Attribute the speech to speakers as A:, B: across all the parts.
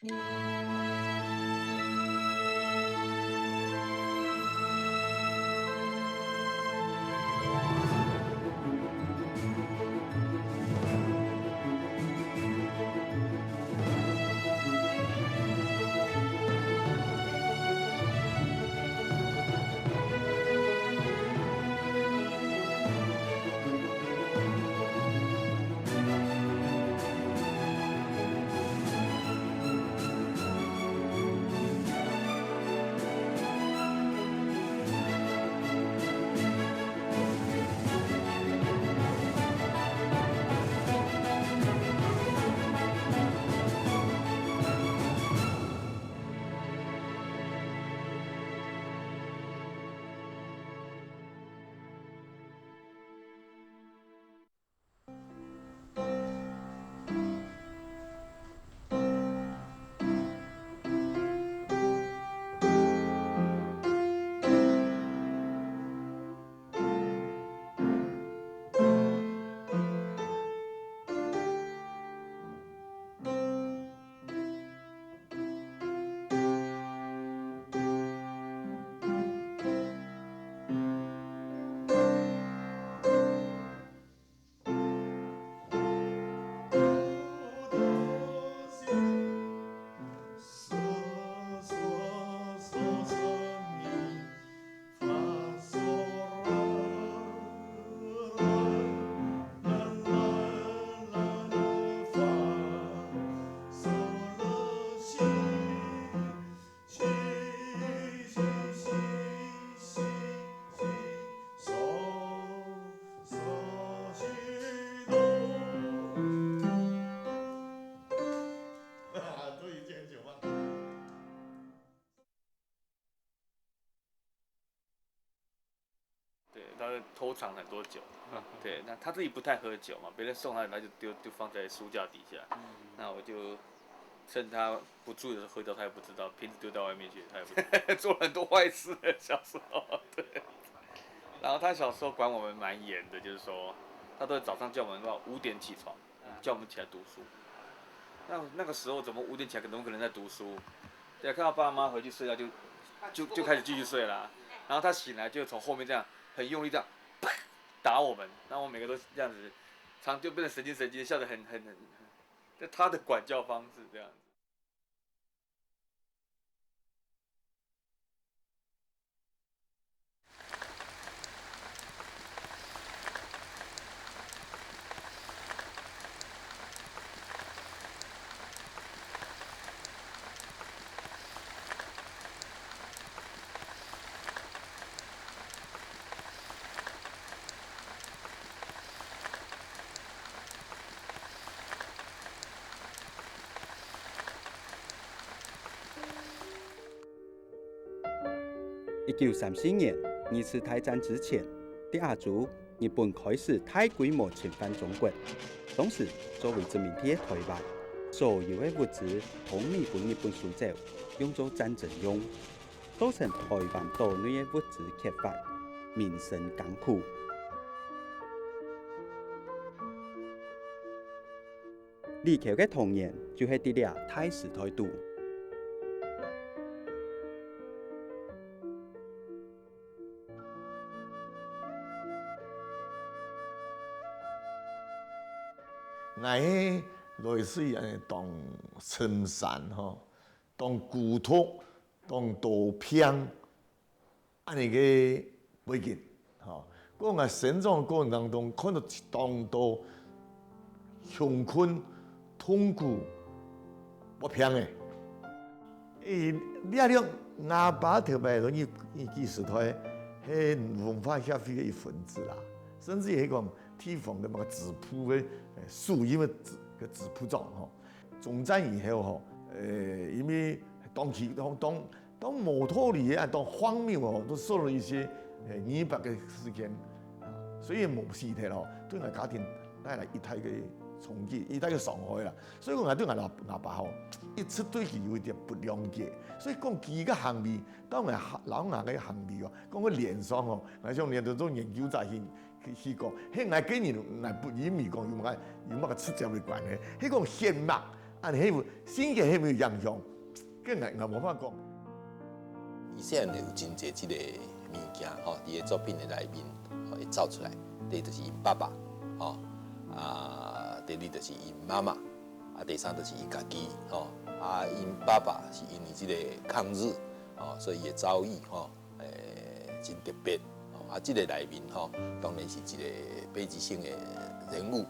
A: 对，他会偷藏很多酒。对，那他自己不太喝酒嘛，别人送他，他就就放在书架底下。那我就趁他不注意的时候喝掉，他也不知道，瓶子丢到外面去，他也不知道做了很多坏事。小时候，对。然后他小时候管我们蛮严的，就是说，他都会早上叫我们到5点起床，叫我们起来读书。那个时候怎么5点起来，怎么可能在读书？对，看到爸妈回去睡觉就开始继续睡啦。然后他醒来就从后面这样很用力这样打我们，然后我们每个都这样子，就变成神经，笑得很，就他的管教方式这样子。
B: 1934年二次大战之前，第二组日本开始大规模侵犯中国。当时作为殖民地的台湾，所有的物资都未被日本收走，用作战争用，造成台湾岛内的物资缺乏，民生艰苦。李球的童年就喺啲俩大时代度。
C: 我类似于当深山吼，当古土，当稻片，安尼个背景吼。我成长过程当中，看到一当多穷困、痛苦、不平的。了了，阿爸特别容易记时代，迄文化协会的一份子啦，甚至于迄个地方的那个质朴的树荫的质朴状吼。总战以后吼，因为当摩托里啊，当荒谬哦，都受了一些严白的事件，所以某事体咯，对我家庭带来一太个冲击，一太个伤害啦。所以我对我阿爸吼，一直对佢有一点不谅解。所以讲佢个行为，当我老外个行为哦，讲个脸上哦，我像连到种研究在去讲，迄我今年我不隐秘讲有乜个出招的关系，迄个显目。啊，你迄新嘅迄有影响，更我无法讲。
D: 伊虽然有真侪即个物件吼，伫个作品的内面会走出来。第一就是因爸爸，吼第二就是因妈妈，第三就是伊家己，吼因爸爸是因为即个抗日，所以伊的遭遇吼，真特别，即个内面吼，当然是一个北极星的人物，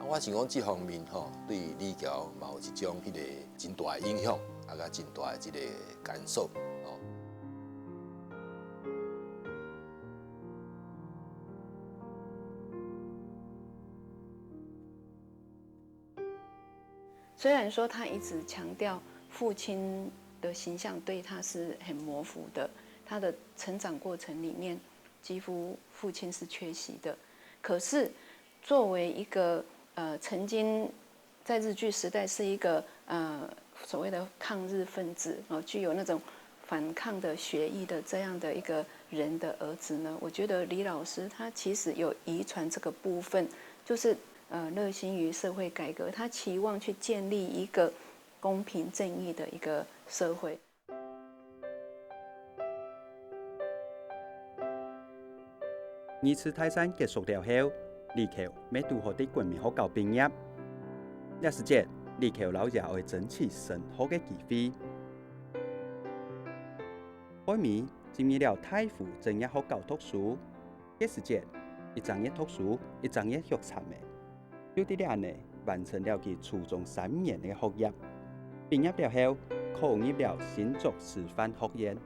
D: 我想讲这方面吼，对李乔嘛有一种迄个真大的影响，甲真大的一个感受。
E: 虽然说他一直强调父亲的形象对他是很模糊的，他的成长过程里面几乎父亲是缺席的，可是作为一个曾经在日据时代是一个所谓的抗日分子具有那种反抗的学艺的这样的一个人的儿子呢，我觉得李老师他其实有遗传这个部分，就是热心于社会改革，他期望去建立一个公平正义的一个社会。
B: 二次大战结束了后，李乔要拄好伫国民学校毕业。那时节，李乔老爷会争取升学的机会。后面进入了太湖专业学校读书。那时节，一专业读书，一专业学参的。就伫了呢，完成了其初中3年的学业。毕业了后，考入了新竹师范学院。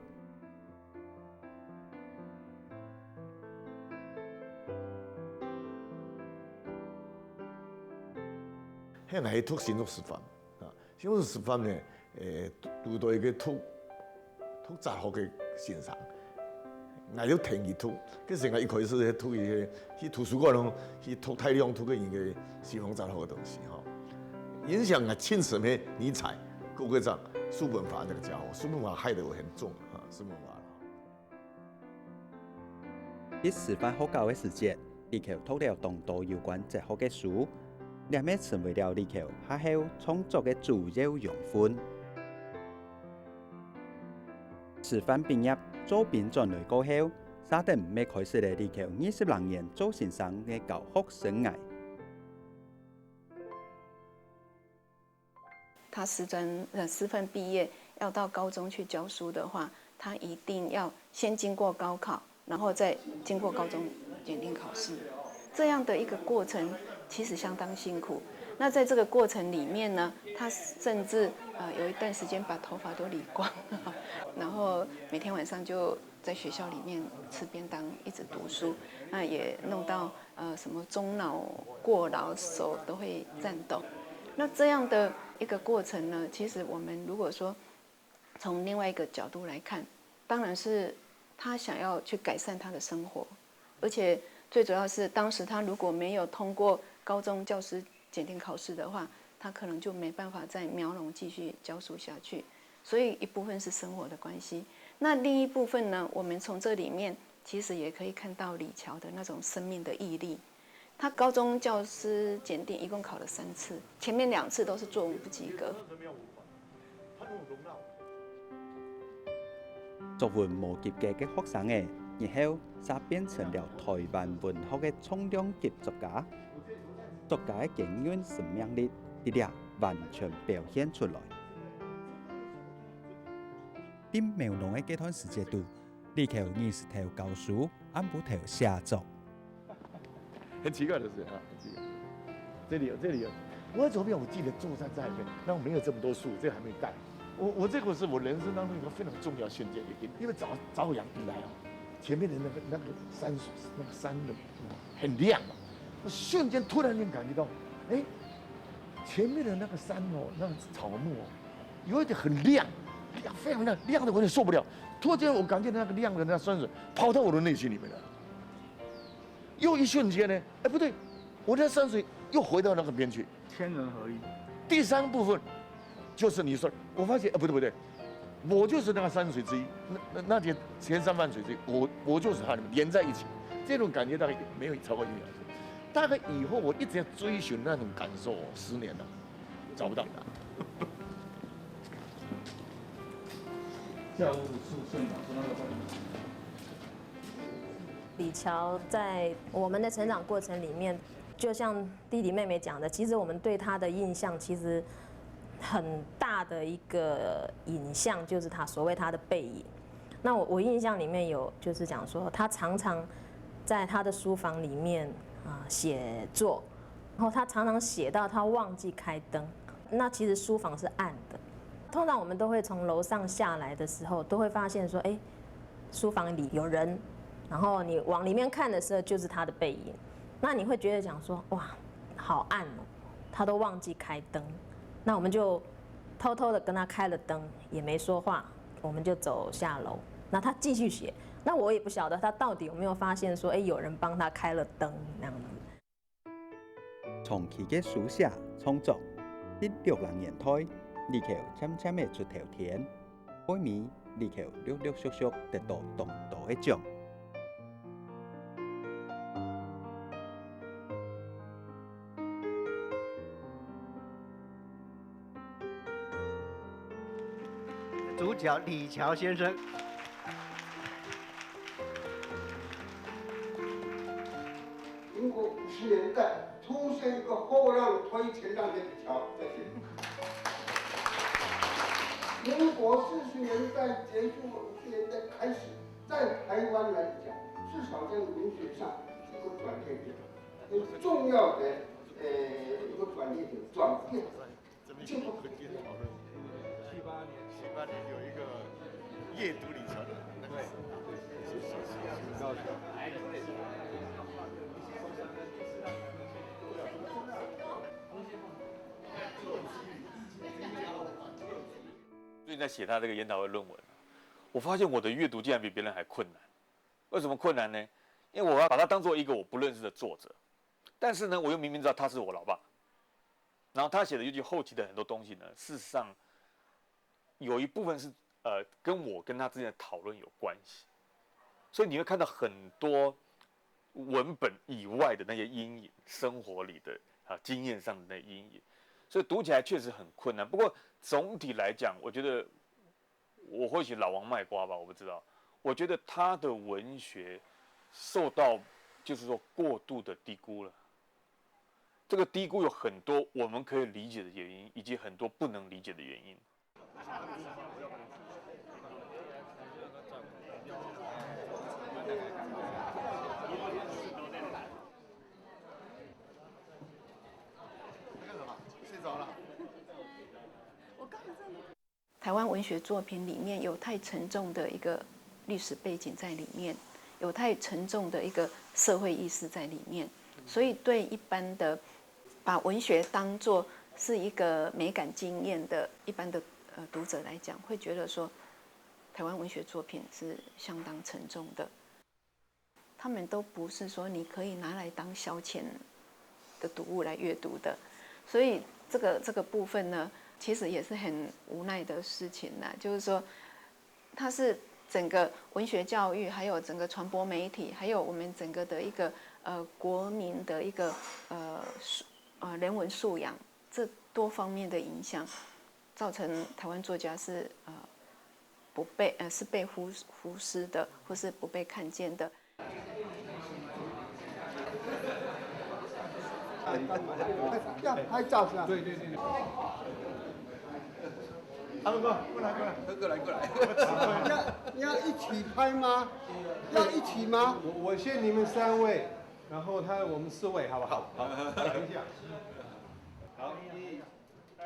C: 迄个係讀新竹師範啊，新竹師範呢，讀到一個讀雜學嘅先生，我要聽佢讀，佢成日一開始係讀去圖書館咯，去讀大量讀個伊個西方雜學嘅東西哈，影響啊親什麼尼采、郭國璋、叔本華那個家伙，叔本華害得我很重啊，叔本華。
B: 喺師範學校嘅時節，李喬讀了眾多有關哲學嘅書。兩面成為了李喬下後創作嘅主要養分。師範畢業做兵轉來過後，3年未開始了李喬20年做先生嘅教學生涯。
E: 他師範畢業要到高中去教書的話，他一定要先經過高考，然後再經過高中檢定考試，這樣的一個過程。其實相當辛苦。那在這個過程裡面呢，他甚至有一段時間把頭髮都理光，然後每天晚上就在學校裡面吃便當，一直讀書。那也弄到什麼中腦過勞，手都會顫抖。那這樣的一個過程呢，其實我們如果說從另外一個角度來看，當然是他想要去改善他的生活，而且最主要是當時他如果沒有通過高中教師檢定考試的話，他可能就沒辦法在苗農繼續教書下去。所以一部分是生活的關係，那另一部分呢，我們從這裡面其實也可以看到李喬的那種生命的毅力。他高中教師檢定一共考了3次，前面2次都是作文不及格。
B: 作文無及格嘅學生嘅，然後才變成了台灣文學嘅重量級作家。作家嘅經驗生命力，啲咧完全表現出來。喺苗農嘅這段時間度，李喬20頭教書，5頭寫作。
C: 很奇怪的是啊，很奇怪。這裡有，我左邊我記得坐在這裡面，那我沒有這麼多樹，這還沒蓋。我這個是我人生當中一個非常重要瞬間，因為早陽一來啊，前面的那個山水，那個山的很亮啊。我瞬間突然間感覺到，哎，前面的那個山哦，那個草木哦，有一點很亮，非常亮，亮的我有點受不了。突然間我感覺那個亮的那山水跑到我的內心裡面了。又一瞬間呢，哎不對，我的山水又回到那個邊去，
A: 天人合一。
C: 第三部分就是你說，我發現不對，我就是那個山水之一，那前3萬水之一，我就是它裡面連在一起，這種感覺大概沒有超過1秒鐘。大概以後我一直在追尋那種感受，10年了，
F: 找不到。
G: 教务处县长说那个
H: 李乔在我们的成长过程里面，就像弟弟妹妹讲的，其实我们对他的印象其实很大的一个影像就是所谓他的背影。那我印象里面有就是讲说，他常常在他的书房里面写作，然后他常常写到他忘记开灯，那其实书房是暗的。通常我们都会从楼上下来的时候，都会发现说，哎，书房里有人。然后你往里面看的时候，就是他的背影。那你会觉得讲说，哇，好暗哦，他都忘记开灯。那我们就偷偷的跟他开了灯，也没说话，我们就走下楼。那他继续写，那我也不晓得他到底有没有发现说，哎，有人帮他开了灯那样子。
B: 从佢嘅書寫創作，喺60年代，李喬漸漸嘅出頭天，背面李喬陸陸續續得到眾多嘅獎。
I: 主角李乔先生。
J: 民国50年代出现一个后浪推前浪的李乔，在这里。民国40年代结束，50年代开始，在台湾来讲，至少在文学上是一个转捩点，很重要的一个转捩点，转变。就不可见讨论。
F: 78年有一个夜读李乔的那个，很高兴。
A: 最近在写他这个研讨会论文，我发现我的阅读竟然比别人还困难。为什么困难呢？因为我要把他当做一个我不认识的作者，但是呢，我又明明知道他是我老爸。然后他写的尤其后期的很多东西呢，事实上有一部分是跟他之间的讨论有关系，所以你会看到很多文本以外的那些阴影，生活里的经验上的那阴影，所以读起来确实很困难。不过总体来讲，我觉得我或许老王卖瓜吧，我不知道。我觉得他的文学受到就是说过度的低估了。这个低估有很多我们可以理解的原因，以及很多不能理解的原因。
F: 睡着了。
E: 台湾文学作品里面有太沉重的一个历史背景在里面，有太沉重的一个社会意识在里面，所以对一般的把文学当作是一个美感经验的一般的读者来讲，会觉得说台湾文学作品是相当沉重的，他们都不是说你可以拿来当消遣的读物来阅读的，所以这个部分呢，其实也是很无奈的事情啦，就是说它是整个文学教育，还有整个传播媒体，还有我们整个的一个国民的一个人文素养这多方面的影响，造成台湾作家是被忽视的，或是不被看见的。
J: 要拍照是吧？
G: 对对对。
J: 阿伦哥，过来。
F: 过来。
J: 要一起拍吗？要一起吗？
G: 我限你们3位，然后我们4位，好不好？好，等一下。好，1、2、3。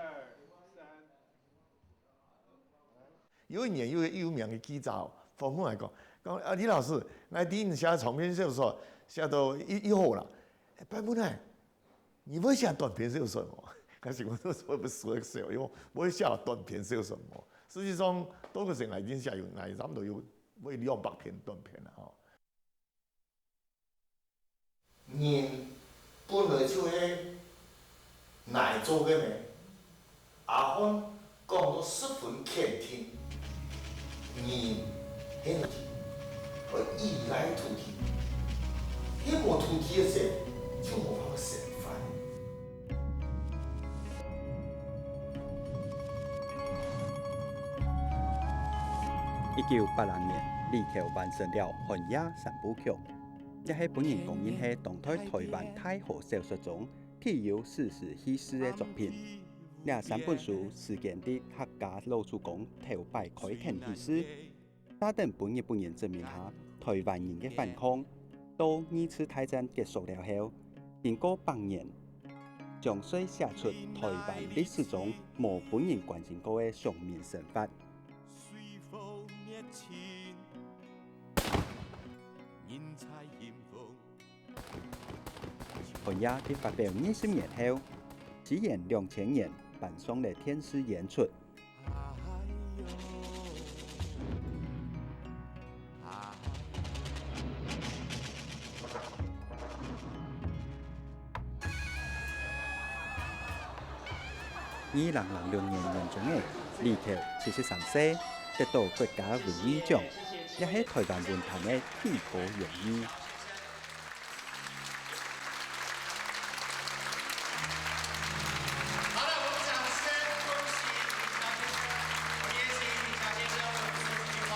C: 有一年有一个有名的记者访问来讲李老师，我第一写长篇小说写到一号了，拜不来，你不写短篇小说吗？可是我不说笑，因为我写短篇小说嘛。实际上，多个人来已经写有差不多有200篇短篇了哈。
J: 人本来就是哪做的呢？阿芬讲到10分肯定，人很会依赖土地，一无土地的时候就无法生发。
B: 1980年，李蔻完成了《寒夜三部曲》，这是本人公认是当代台湾太河小说中具有史诗气势的作品。这3本书是间的客家老祖公头摆开垦历史，打等本人证明下台湾人的反抗。到2次大战结束了后，经过8年，将水写出台湾历史中无本人关心过的上面神法。寒夜在发表20年后，西元2000年搬上了电视演出。2006年年中的李蔻73岁，得到国家文艺奖，也是台湾文坛的最高荣誉。
J: 好了，我们掌声恭喜李蔻先生，我们也请李蔻先生为我们说几句话。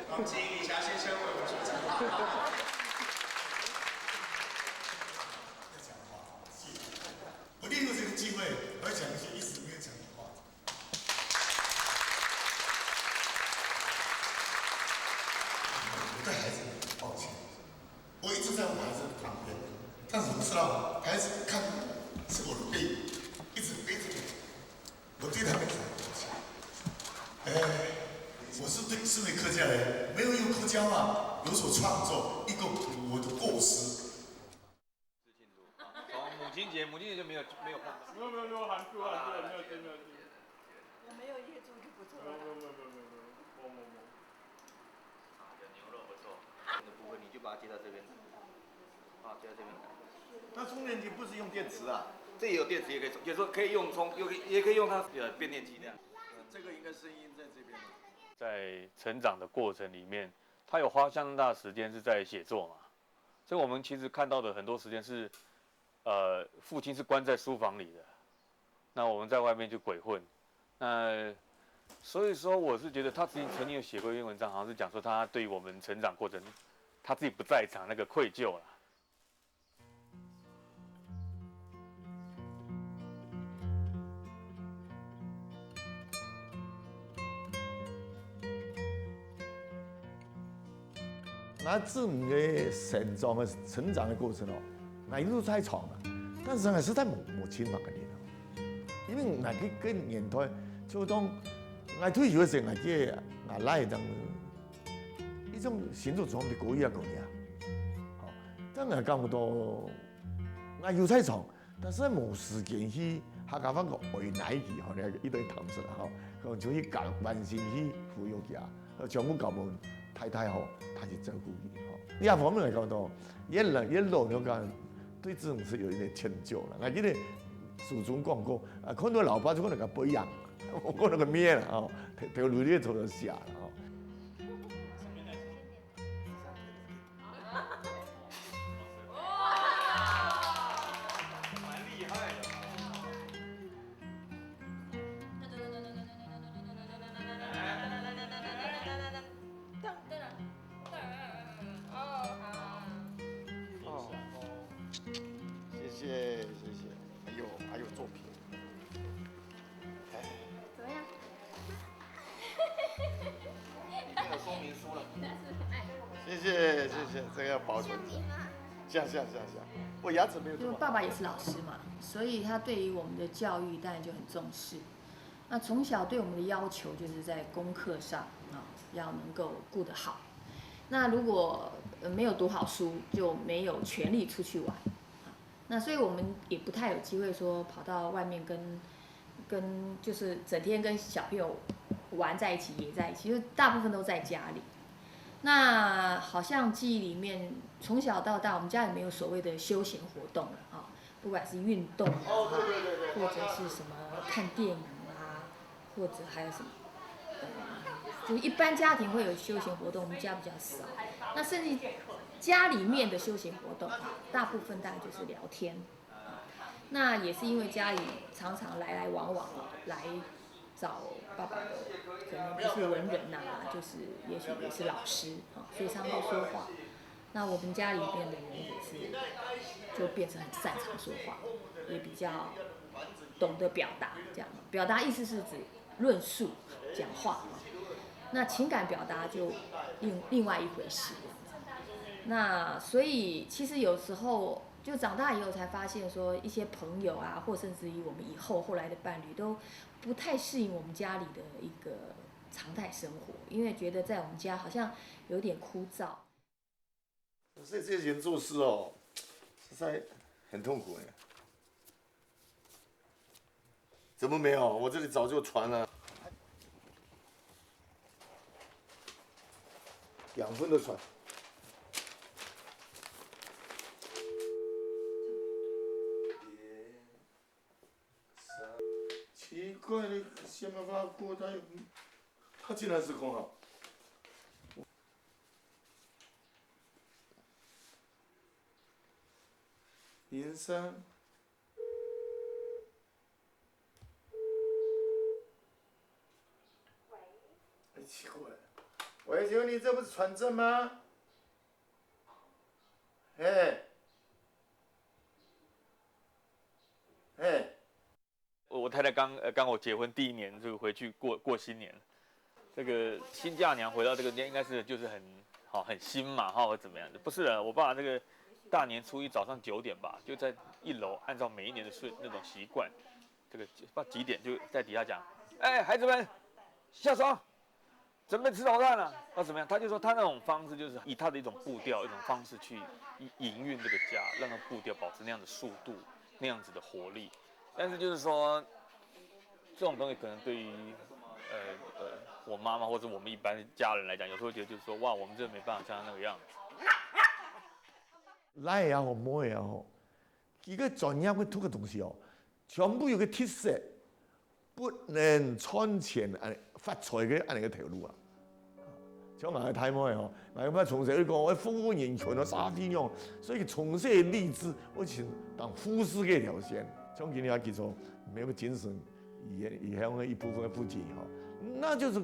J: 好，请李蔻先生为我们说几句话。我利用这个机会，我要讲一些一直没有讲的话。我对孩子很抱歉，我一直在我孩子旁边，但是我知道孩子看是我的背影，一直背着我，我对他们很抱歉。我是对身为客家人，没有用客家话有所创作，一个我的过失。
A: 母亲节就没有看到。
F: 没有喊住，没有听。
K: 我没有业主就不错了。
F: 没。
A: 有牛肉不错，这个部分你就把它接到这边来，接到这边来。
C: 那充电器不是用电池啊？
A: 这也有电池，也可以充，有时候可以用也可以用它变电器这样。
C: 这个应该声音在这边。
A: 在成长的过程里面，他有花相当大的时间是在写作嘛，所以我们其实看到的很多时间是。父亲是关在书房里的，那我们在外面就鬼混，那所以说我是觉得他曾经有写过一篇文章，好像是讲说他对于我们成长过程，他自己不在场那个愧疚啦。
C: 那这五个成长的过程哦。我一路在闯了，但是还是在母亲那个里头，因为我个年代就当我退休的时候，我来当一种行走中的国语啊讲呀，好，但我讲到我有在闯，但是冇时间去客家话个为奶去，吼，一堆糖水吼，咁就去教完成去抚育佢，将我教我太太好，他去照顾伊，吼。另一方面来讲到，一路了讲。对这种是有一点歉疚了。我记得祖宗讲过，看到老爸就可能个不一样，我讲那个面了哦，头颅里头就下了哦。
A: 蛮厉害的。
C: 谢谢，还有作品，
K: 怎么样？
A: 里面有说明书了。
C: 谢谢，这个要保存着。像，我牙齿没有这么好。
L: 因为爸爸也是老师嘛，所以他对于我们的教育当然就很重视。那从小对我们的要求就是在功课上啊，要能够顾得好。那如果没有读好书，就没有权利出去玩。那所以我们也不太有机会说跑到外面跟就是整天跟小朋友玩在一起，也在一起，就大部分都在家里。那好像记忆里面从小到大，我们家也没有所谓的休闲活动了啊，不管是运动啊，或者是什么看电影啊，或者还有什么，就一般家庭会有休闲活动，我们家比较少。那甚至家里面的休闲活动，大部分大概就是聊天。那也是因为家里常常来来往往来找爸爸的，可能不是文人呐、就是也许也是老师啊，所以常会说话。那我们家里边的人也是，就变成很擅长说话，也比较懂得表达，这样。表达意思是指论述、讲话。那情感表达就另外一回事。那所以其实有时候就长大以后才发现，说一些朋友啊，或甚至于我们后来的伴侣，都不太适应我们家里的一个常态生活，因为觉得在我们家好像有点枯燥。
C: 所以这些人做事哦，实在很痛苦哎。怎么没有？我这里早就传了2分都传。奇怪的，先把它过他，他竟然是空号。03。哎，奇怪，喂，请问你这不是传真吗？哎，哎。
A: 我太太刚我结婚第1年就回去过新年，这个新嫁娘回到这个家应该是就是很新嘛或怎么样的？不是的，我爸这个大年初1早上9点吧，就在1楼，按照每一年的那种习惯，这个不知道几点就在底下讲，哎，孩子们下床，准备吃早饭了，怎么样？他就说他那种方式就是以他的一种步调、一种方式去营运这个家，让他步调保持那样的速度、那样子的活力。但是就是说，这种东西可能对于我妈妈或者我们一般家人来讲，有时候觉得就是说，哇，我们真的没办法像那个样子。
C: 来也好，摸也好，一个专业会涂个东西哦，全部有个特色，不能穿前发财嘅安尼个条路啊。像我睇摸嘅吼，我從細講我風風雲泉啊，沙天樣，所以從小立志，我想當護士嘅一條線。像今天他叫做沒有精神影響的一部分的不濟哈，那就是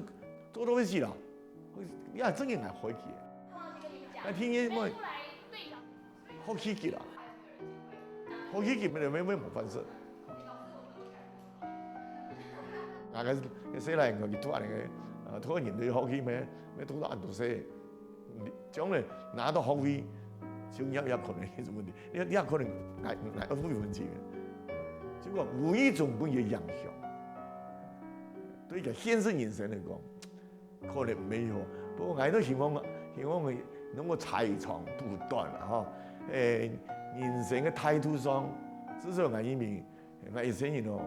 C: 多多事啦。你係真嘅係可以嘅，但天嘢我好奇蹟啦，好奇蹟咪冇辦法。大家細來我哋讀下嚟嘅，讀人哋學習咩？咩讀到按讀寫，將來拿到學位，就有可能係什麼的，有可能係會問題嘅。這個無意中本嘅影響，對個現實人生嚟講，可能沒有。不過我都希望佢能夠財長不斷啦，人生嘅態度上，至少我一面，我一生人哦，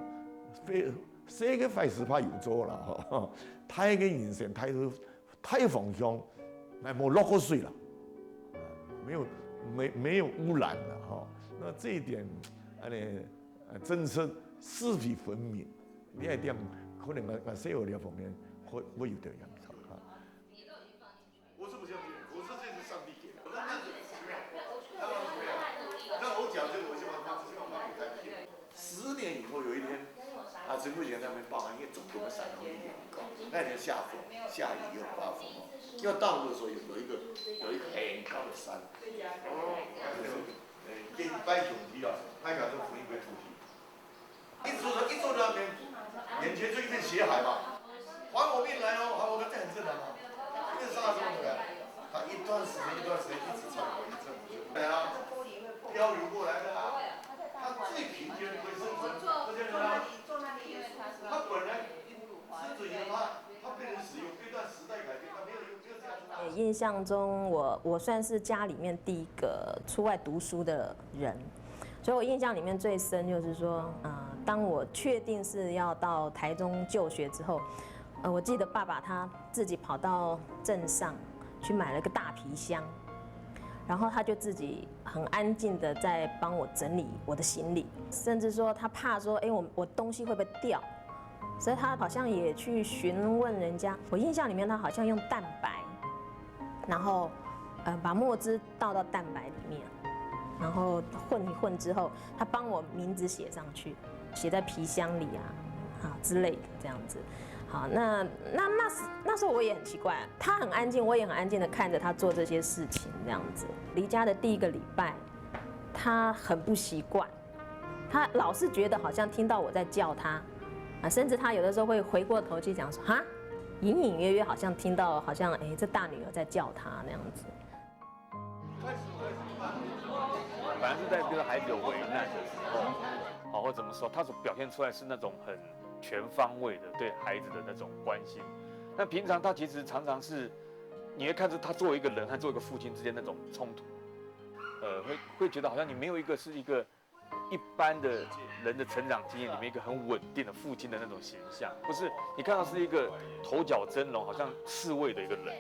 C: 寫嘅費事怕有做啦，睇嘅人生態度，睇方向，係冇落過水啦，沒有污染啦，那這一點，政策是非分明，呢一點可能我社會呢方面會有點影響哈。我是不相信，我是這是上帝給的。那我講這個，我希望他給他聽。10年以後有一天，陳桂全他們報案，因為中國的山東地很高，那天下雨又刮風哦，要到路的時候有一個很高的山，一般兄弟啊，他講是同一塊土地。一走到那邊，眼前就一片血海嘛，還我命來哦，還我們這很正常嘛，一個殺手的，他一段時間一直唱國語政府，對啊，漂流過來的啊，他最平靜會生存，而且呢，他本來生存以後他被人使用，這段時代改變，他沒有這樣。
H: 印象中我算是家裡面第一個出外讀書的人。所以我印象裡面最深就是說，當我確定是要到台中就學之後，我記得爸爸他自己跑到鎮上去買了個大皮箱，然後他就自己很安靜的在幫我整理我的行李，甚至說他怕說，我東西會不會掉，所以他好像也去詢問人家。我印象裡面他好像用蛋白，然後把墨汁倒到蛋白裡面。然后混一混之后，他帮我名字写上去，写在皮箱里啊之类的这样子。好，那时候我也很奇怪，他很安静，我也很安静的看着他做这些事情这样子。离家的第1个礼拜，他很不习惯，他老是觉得好像听到我在叫他，甚至他有的时候会回过头去讲说哈，隐隐约约好像听到好像这大女儿在叫他那样子。
A: 反正是在这个孩子有危难的时候，好或怎么说，他所表现出来是那种很全方位的对孩子的那种关心。那平常他其实常常是，你会看出他作为一个人和作为一个父亲之间那种冲突，会觉得好像你没有一个是一个一般的人的成长经验里面一个很稳定的父亲的那种形象，不是你看到是一个头角峥嵘，好像刺猬的一个人。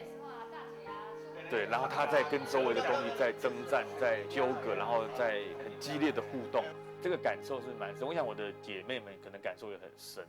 A: 对，然后他在跟周围的东西在征战、在纠葛，然后在很激烈的互动，这个感受是蛮深。我想我的姐妹们可能感受也很深。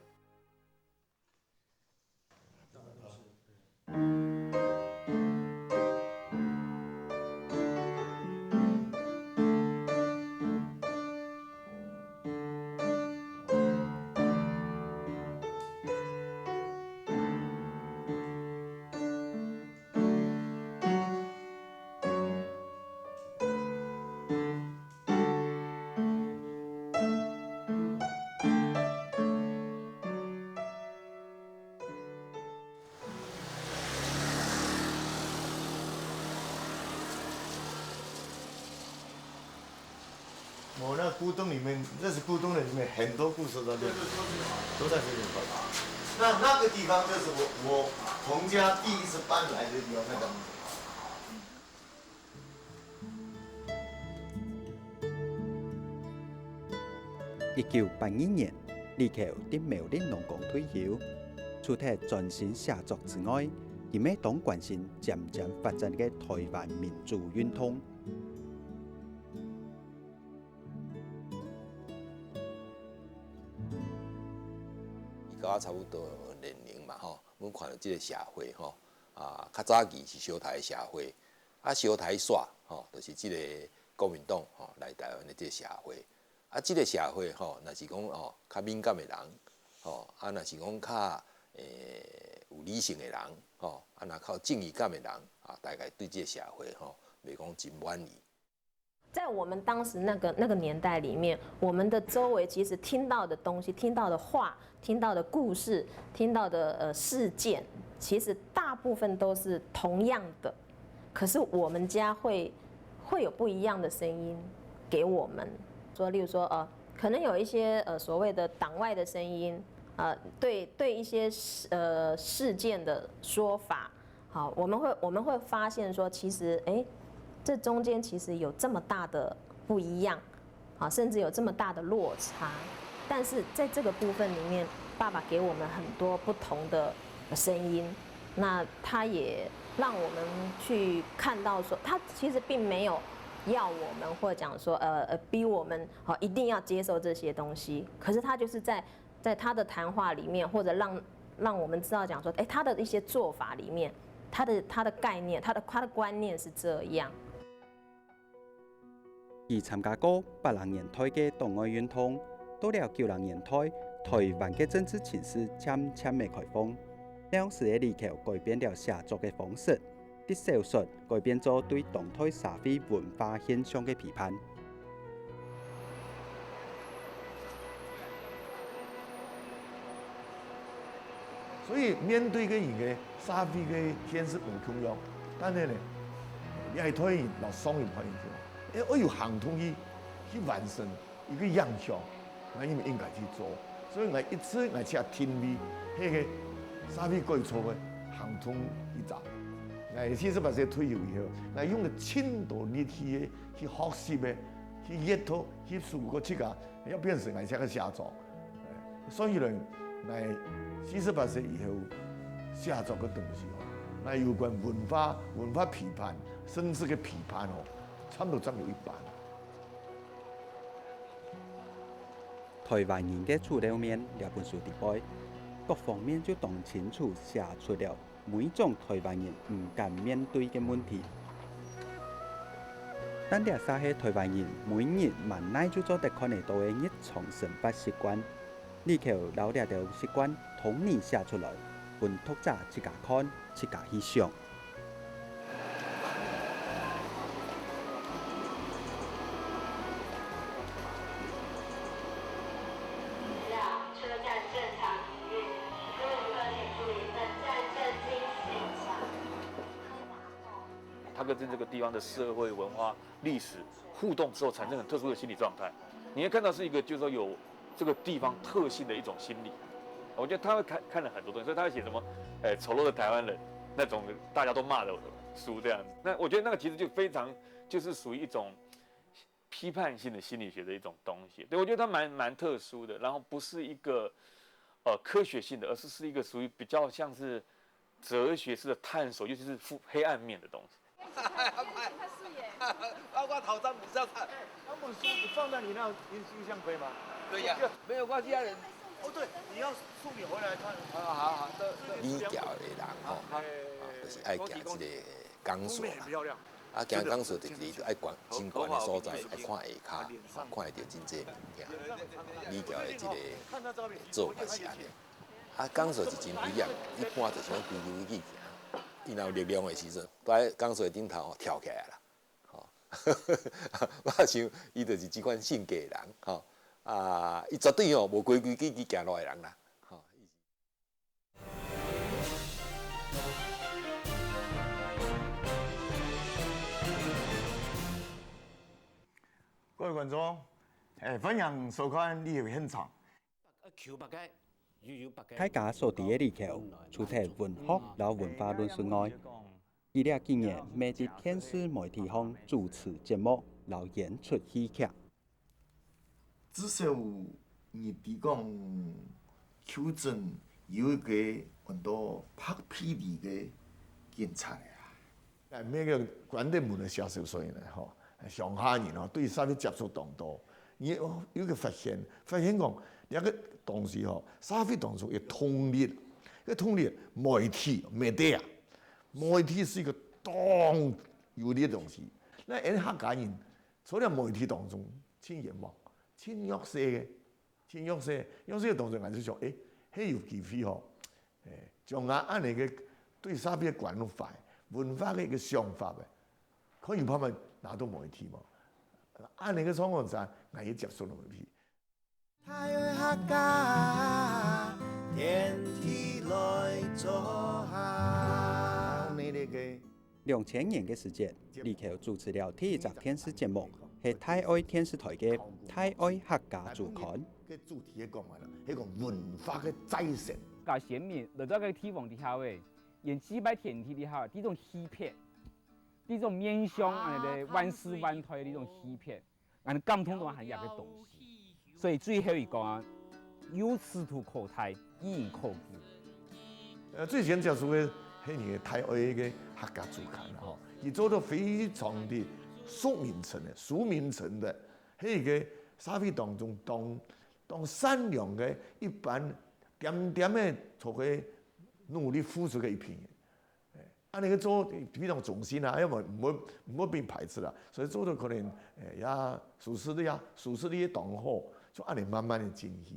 C: 我那咕咚里面，这是咕咚的里面很多故事都在这里发生。那个地方就是我彭家第一次搬来的地方，那个。
B: 1982年，李克伫苗栗农工退休，除了专心写作之外，伊每当关心渐渐发展嘅台湾民主运动。
D: 跟我差不多年龄嘛吼，阮看到即个社会吼，较早期是小台社会，小台煞吼，就是即个国民党吼来台湾的即个社会，即个社会吼，若是讲较敏感的人，吼，若是讲较有理性的人，吼，若较有正义感的人，大概对即个社会吼，袂讲真满意。
H: 在我们当时那个年代里面，我们的周围其实听到的东西、听到的话、听到的故事、听到的事件，其实大部分都是同样的。可是我们家会有不一样的声音给我们，说，例如说可能有一些所谓的党外的声音，对一些事件的说法，好，我们会发现说，其实这中间其实有这么大的不一样，啊，甚至有这么大的落差。但是在这个部分里面，爸爸给我们很多不同的声音，那他也让我们去看到说，他其实并没有要我们或者讲说逼我们一定要接受这些东西。可是他就是在他的谈话里面，或者让我们知道讲说，他的一些做法里面，他的概念，他的观念是这样。
B: 伊参加过80年代嘅党外运动，到了90年代，台湾嘅政治情势渐渐嘅开放，当时嘅李克改变了写作嘅方式，啲小说改变咗对当代社会文化现象嘅批判。
C: 所以面对嘅而家社會嘅現實唔重要，但係咧，你係可以落商業化去，我有行動去完成一個樣相，我因為應該去做，所以我一直我請聽味，迄個社會改錯嘅行動去做。我48歲退休以後，我用咗千多力氣去學習嘅，去閱讀，去數個這個，要變成我這個寫作。所以咧，我48歲以後寫作嘅東西那有關文化批判，甚至嘅批判差不多佔有一半。
B: 台灣人嘅資料面兩本書底外，各方面就當清楚寫出了每種台灣人唔敢面對嘅問題。但这三是台湾人每日慢耐就做得看得到的日常生活习惯，力求留下条习惯统一写出来，让读者自家看、自家去想。
A: 它跟这个地方的社会文化、历史互动之后，产生很特殊的心理状态。你会看到是一个，就是说有这个地方特性的一种心理。我觉得他会看了很多东西，所以他会写什么，丑陋的台湾人那种大家都骂的书这样子。那我觉得那个其实就非常就是属于一种批判性的心理学的一种东西。对，我觉得它蛮特殊的，然后不是一个科学性的，而是一个属于比较像是哲学式的探索，尤其是黑暗面的东西。
F: 包括头上不是要看，那本书放在你那音箱可以吗？
D: 可以啊，没有关系啊。
F: 哦，对，你要送你回来看。好，
D: 理教的人吼，就是爱行这个钢索啦。啊，行钢索就是爱管真悬的所在，爱看下骹，看会到真济物件。理教的这个做法是安尼。啊，钢索是真危险，一般就是讲规规矩矩行。伊若有力量的时阵，在钢索顶头跳起来啦，吼。我想伊就是即款性格的人，吼。啊，伊绝对无规矩矩行路的人啦，吼。
C: 各位观众，欢迎收看《旅游现场》。
B: 大家所伫的里头，除了文学和文化论述外，伊俩今年每日天使媒体方主持节目，然后演出戏剧。
C: 至少你提讲求证有一个很多拍屁的个警察啊，每个观点门的销售所以呢，吼，上下人吼对啥物接触动多，你有个发现讲，一个东西吼，xã會當中嘅通力，個通力媒體是一個當有啲東西。那客家人除了媒體當中，千願望，千弱勢嘅當中，我就想，迄有機會吼，將按你嘅對xã會嘅管法、文化嘅一個想法嘅，可以慢慢拿到媒體嘛。按你嘅狀況下，我要接受到媒體。
J: 太愛客家，天梯來做客。
B: 2000年嘅時節，李球主持了第一集電視節目，係泰愛電視台嘅《泰愛客家週刊》。
C: 個主題講埋啦，係個文化嘅再生。
M: 教先民來到個地方底下喂，用幾百天梯底下，呢種欺騙，呢種面向人哋萬事萬態呢種欺騙，人感通到係一個東西。 所以最後一個啊，有前途可待，亦可顧。
C: 最先接觸嘅係你嘅泰愛嘅客家週刊啦，吼，佢做得非常的書名層的，係個社會當中當善良嘅一般點點嘅做嘅努力付出嘅一片。按你個做非常重視啊，因為唔好被排斥啦，所以做到可能也屬實啲同好。 就按你慢慢的進去。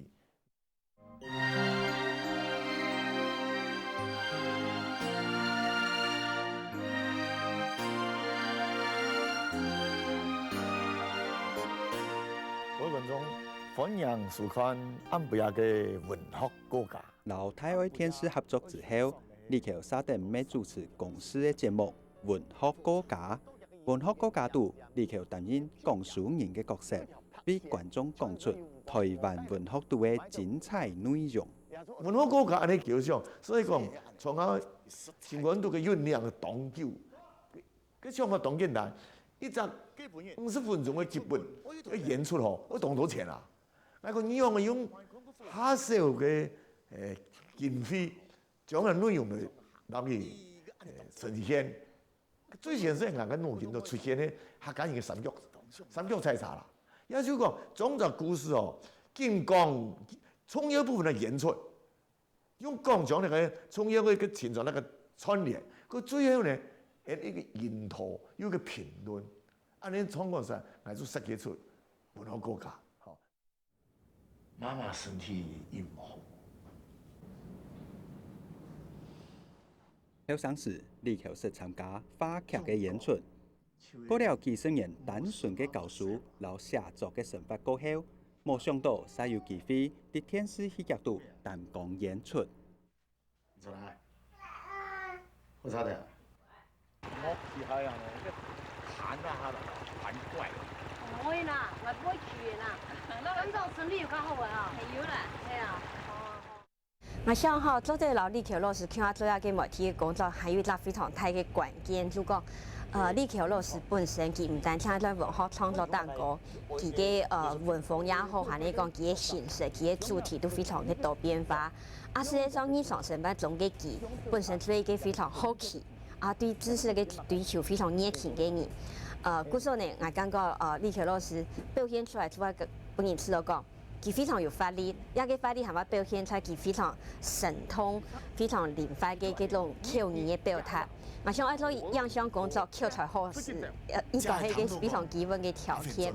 C: 各位觀眾，歡迎收看安布亞嘅文學高架。
B: 然泰愛電視合作之後，李球沙定咩主持公司嘅節目《文學高架》。文學高架度，李球擔任講書人嘅角色。 俾觀眾講出台灣文學度嘅精彩內容。
C: 文學高架安尼叫上，所以講從我新聞度嘅醞釀嘅當久，佢想法當簡單，一集50分鐘嘅劇本，一演出吼，我當多錢啊！那個以往用下少嘅經費，將個內容嚟攞去呈現。最先生硬嘅腦筋都出現咧客家人嘅三角菜茶啦。 也就講種個故事哦，經講重要部分嘅演出，用講將那個重要嘅前場那個串聯，佢最後呢，一個引導，有個評論，安尼创国上，来做设计出文化国家。吼，妈妈身体也唔好。
B: 后生时，李乔是参加话剧嘅演出，过了技生员单纯嘅教书，留写作嘅成法过后，没想到才有机会伫天使戏剧组担纲演出。
J: 出来，我啥的？
N: 我是海洋咯，寒啊下啦，寒怪。
O: 唔可以啦，我不會去啦。咁就身體又較好啊。係要啦，係啊。
P: 我想哈，做對老李喬老師看下做下嘅媒體嘅工作，還有一個非常大嘅關鍵，就講李喬老師本身佢唔單止喺文學創作當中，佢嘅文風也好，還係講佢嘅形式、佢嘅主題都非常嘅多變化。啊，實際上日常生活中嘅佢本身做一個非常好奇，啊對知識嘅追求非常熱情嘅人。故說呢，我感覺李喬老師表現出來做一個本人知道講。佢非常有法力，一個法力係咪表現出佢非常神通、非常靈快嘅嗰種口語嘅表達。我想喺做影像工作，口才好是呢個係一個非常基本嘅條件。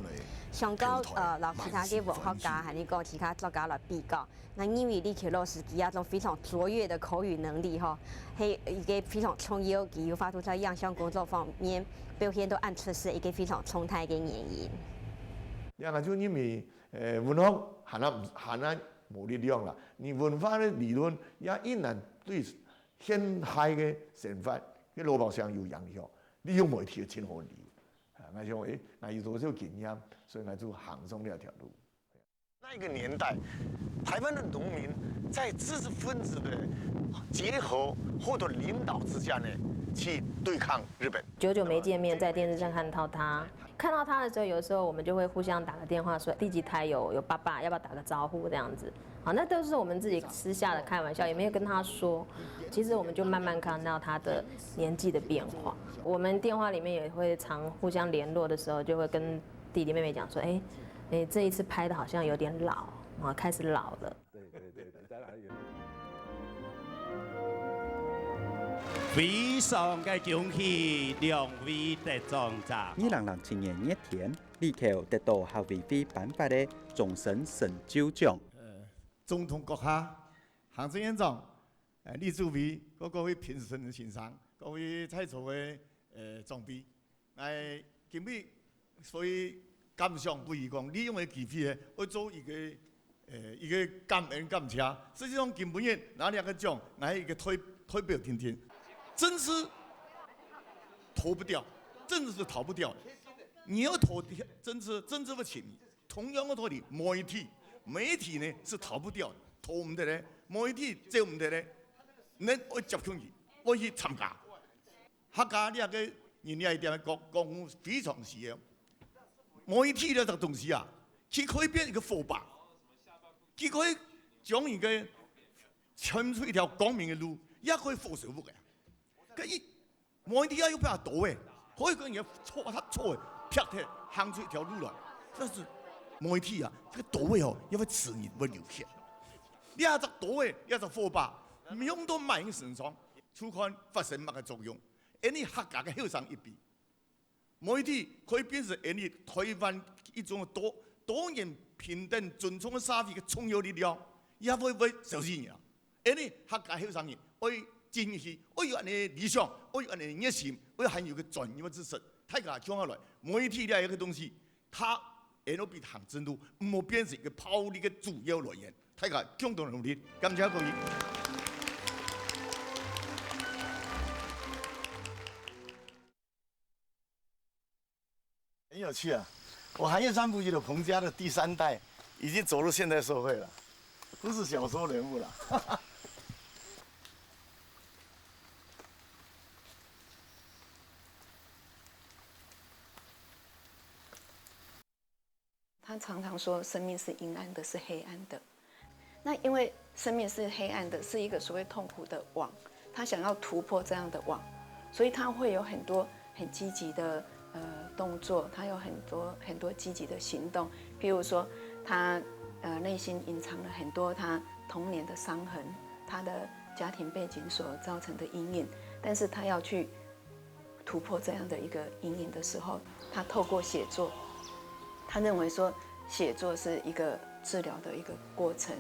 P: 相較留其他嘅文學家，係你講其他作家來比較，我認為李喬老師佢有一種非常卓越嘅口語能力，嗬，係一個非常重要，佢要發揮在影像工作方面表現到按出是一個非常充態嘅原因。
C: 呀，就因為文學含啊冇力量啦，你文化的理論也依然對現代嘅生活嘅老百姓有影響，利用媒體嘅真好利。我想我有多少經驗，所以我就行上呢條路。
J: 那個年代，台灣的農民在知識分子的結合或者領導之下呢，去對抗日本。
H: 久久沒見面，在電視上看到他的時候，有時候我們就會互相打個電話，說第幾台有爸爸，要不要打個招呼這樣子。好，那都是我們自己私下的開玩笑，也沒有跟他說。其實我們就慢慢看到他的年紀的變化。我們電話裡面也會常互相聯絡的時候，就會跟弟弟妹妹講說，哎，這一次拍的好像有點老，啊，開始老了。
Q: 非常嘅恭喜兩位得獎者。
B: 2007年1天，李喬得到校委會頒發的終身成就獎。
C: 總統閣下、行政院長、李主委、各位評審先生、各位在座嘅長輩，今日所以感想不如講，利用嘅機會咧，我做一個感恩感謝。實際上根本嘅拿兩個獎，我係一個代表聽聽。政治逃不掉，政治是逃不掉的。你要逃政治，政治不请你。同樣嘅道理，媒體呢是逃不掉的，逃唔得咧。媒體做唔得咧，你我接觸佢，我去參加。客家呢個人呢一點講非常需要。媒體呢個東西啊，佢可以變一個火把，佢可以將一個撐出一條光明嘅路，也可以火燒屋嘅。媒體要俾人倒嘅，可以講嘢錯嘅，劈踢行出一條路來。但是媒體啊，這個倒嘅哦，要刺人會流血。你一隻倒嘅，一隻火把，唔用到萬人身上，就看發生乜嘅作用。而你客家嘅後生一輩，媒體可以變成而你台灣一種多元平等尊重嘅社會嘅重要力量，也會受歡迎。而你客家後生人會堅持，我有安尼理想，我有安尼熱心，我有很有個專業嘅知識，大家講下來，媒體呢一個東西，它會比行政路唔好變成一個暴力嘅主要來源，大家共同努力，感謝各位。很有趣啊！我寒夜三部曲的彭家的第3代已經走入現代社會了，不是小說人物了。
E: 他常常说生命是阴暗的，是黑暗的。那因为生命是黑暗的，是一个所谓痛苦的网，他想要突破这样的网，所以他会有很多很积极的动作，他有很多积极的行动。譬如说，他内心隐藏了很多他童年的伤痕，他的家庭背景所造成的阴影，但是他要去突破这样的一个阴影的时候，他透过写作，他认为说写作是一个治疗的一个过程。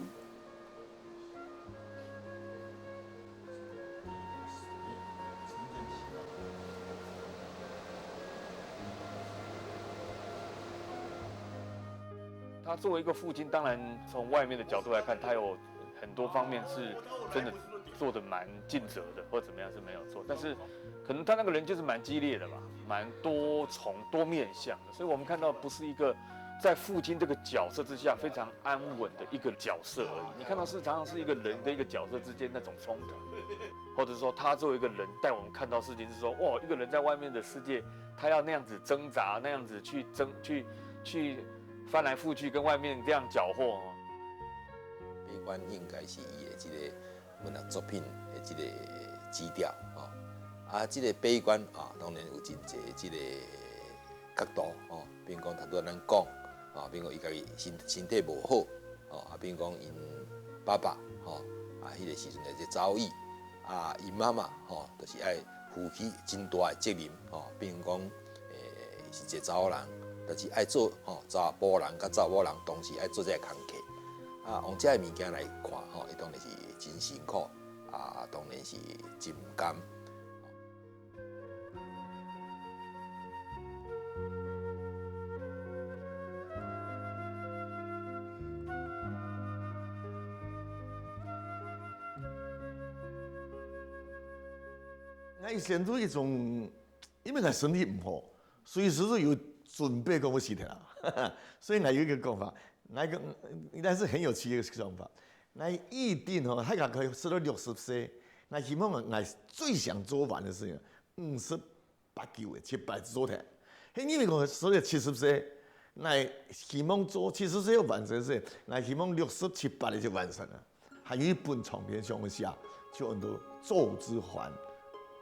A: 他作为一个父亲，当然从外面的角度来看，他有很多方面是真的做的蛮尽责的，或怎么样是没有错。但是可能他那个人就是蛮激烈的吧，蛮多重多面向的，所以我们看到不是一个在父亲这个角色之下非常安稳的一个角色而已。你看到是常常是一个人跟一个角色之间那种冲突，或者说他作为一个人带我们看到事情是说，哇，一个人在外面的世界，他要那样子挣扎，那样子去翻来覆去跟外面这样搅和。
D: 悲观应该是伊的这个文学作品的这个基调哦。啊，这个悲观啊，当然有真侪这个角度哦。比如讲，头拄咱讲啊，比如讲伊家己身体无好哦，啊，比如讲因爸爸哦，啊，迄个时阵的这遭遇啊，因妈妈哦，就是爱负起真大的责任哦。比如讲，是一个查某人。就是爱做吼，查甫人甲查某人同时爱做这个工课，啊，用这个物件来看吼，伊当然是真辛苦，啊，当然是真不甘。
C: 我现在一种，因为我身体唔好，随时都有准备讲要死掉啦，所以我有一个讲法，那是很有趣的一个想法。我一定吼，还可以活到60岁，我希望我最想做完的事情，58、9的7、8做台。因为我说了70岁，我希望做70岁要完成事，我希望67、8的就完成了。还有一本长篇上面写，就很多咒之环，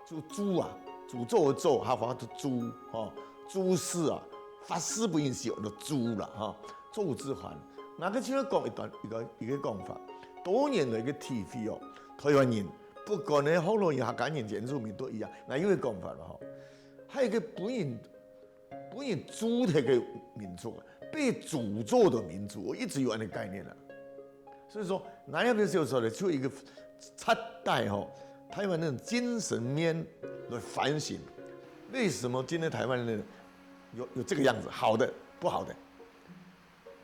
C: 就猪啊，诅咒的咒，还发的猪哦。诸事啊，法师不允许用到猪啦哈，咒之环。那个就要讲一个讲法，多年的一个 TV 哦，台湾人不管呢，好多人客家人、原住民都一样。那有一个讲法了哈，还有一个本人猪的一个民族，被诅咒的民族，我一直有这个概念了。所以说，那边就说呢，就一个插带哈，台湾那种精神面来反省。为什么今天台湾人有这个样子？好的，不好的，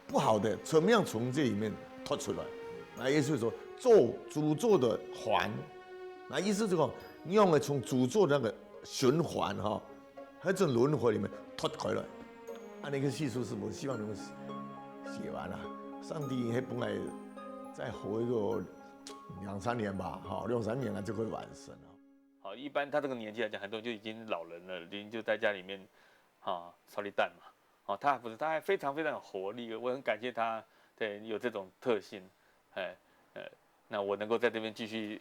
C: 不好的，怎么样从这里面脱出来？那意思就是说，诅咒的环，那意思就是说，你用的从诅咒那个循环哈，还从轮回里面脱开来。那个叙述是我希望能够写完了。上帝还本来再活一个2、3年吧，哈，2、3年了就会完成了。
A: 好，一般他这个年纪来讲，很多人就已经老人了，就在家里面，炒粒蛋嘛。哦，他不是，他还非常非常有活力，我很感谢他，对，有这种特性，那我能够在这边继续，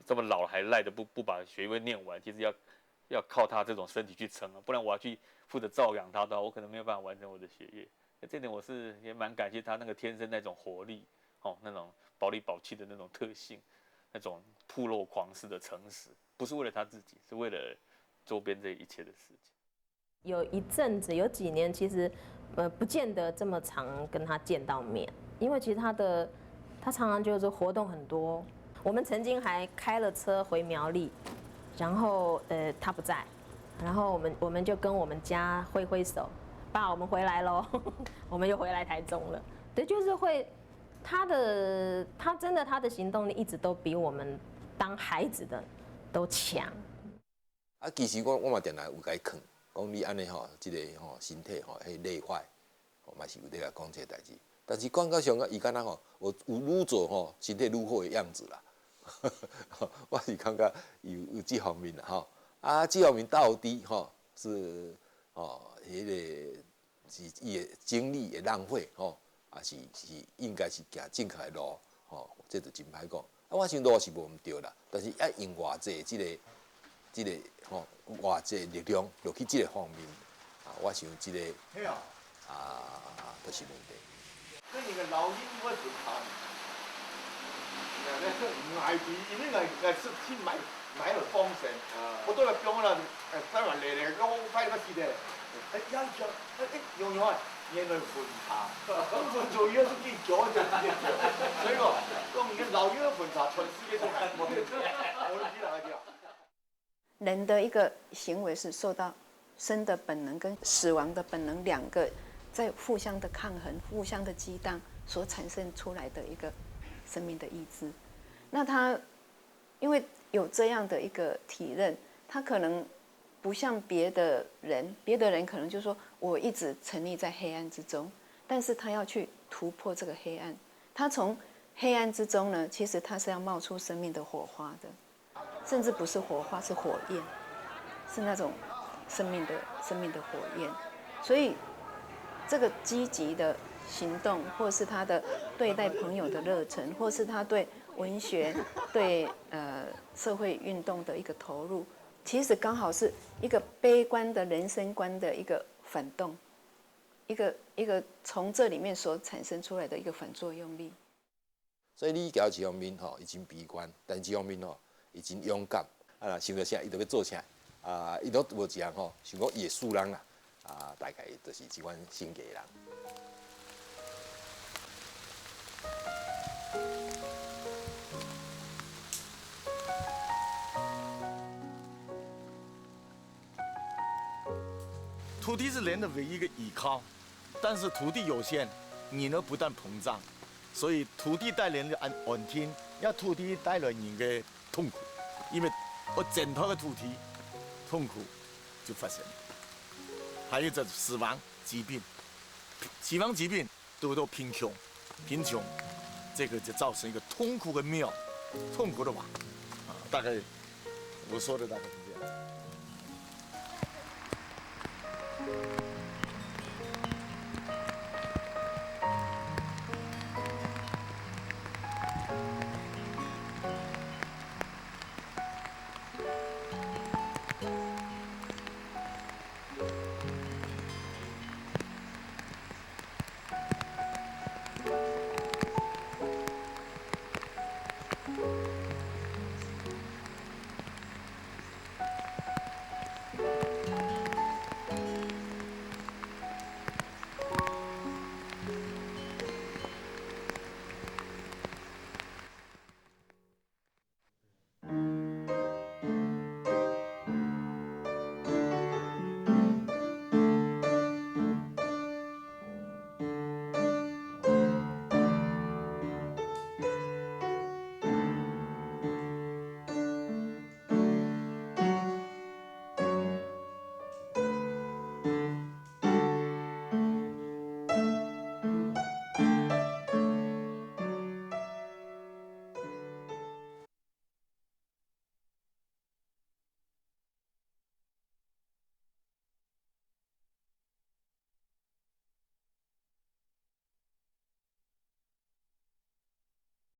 A: 这么老了还赖着不把学位念完，其实要靠他这种身体去撑啊，不然我要去负责照养他的话，我可能没有办法完成我的学业。这点我是也蛮感谢他那个天生那种活力，哦，那种保里保气的那种特性。那种暴露狂式的诚实，不是为了他自己，是为了周边这一切的事情。
H: 有一阵子，有几年，其实不见得这么常跟他见到面，因为其实他常常就是活动很多。我们曾经还开了车回苗栗，然后他不在，然后我们就跟我们家挥挥手，爸，我们回来喽，我们又回来台中了。对，就是会。他的行动力一直都比我们当孩子的都强。
D: 啊，其实我嘛定来有甲伊劝，讲你安尼吼，即个吼身体吼，迄累坏，吼嘛是有咧来讲这个代志。但是感觉上啊，伊敢若吼，有愈做吼身体愈好的样子啦。我是感觉有这方面啦吼。啊，这方面到底吼是迄个是伊的精力的浪费吼。啊是应该是行正确的路，吼，这就真歹讲。啊，我想路是无毋对啦，但是要用偌济即个吼偌济力量落去即个方面，啊，我想即个都是问题。
C: 跟你个老鹰会不差，因为我是去
J: 买了丰盛，我到了中了，再话嚟嚟，我快乜事的，有一隻，用用啊，原來盆茶，咁盆做嘢都幾久就所以講你老爺盆茶全世界都看過，我都知道佢。
E: 人的一个行为是受到生的本能跟死亡的本能两个在互相的抗衡、互相的激荡所产生出来的一个生命的意志。那他因为有这样的一个体认，他可能不像别的人可能就说我一直沉溺在黑暗之中，但是他要去突破这个黑暗，他从黑暗之中呢，其实他是要冒出生命的火花的，甚至不是火花，是火焰，是那种生命的火焰。所以这个积极的行动，或是他的对待朋友的热忱，或是他对文学、对社会运动的一个投入，其实刚好是一个悲观的人生观的一个反动，一个从这里面所产生出来的一个反作用力。
D: 所以你交这方面吼，伊真悲观，但这方面吼，伊真勇敢。啊，想到啥，伊就要做啥。啊，伊都无一样吼，想讲艺术人啦，啊，大概就是这款性格的人。
J: 土地是人的唯一一个依靠，但是土地有限，你呢不断膨胀，所以土地带来的安定，要土地带来人的痛苦，因为我整套的土地痛苦就发生了。还有这死亡、疾病，死亡、疾病都到贫穷，这个就造成一个痛苦的庙，痛苦的瓦，啊，大概我说的大概是这样。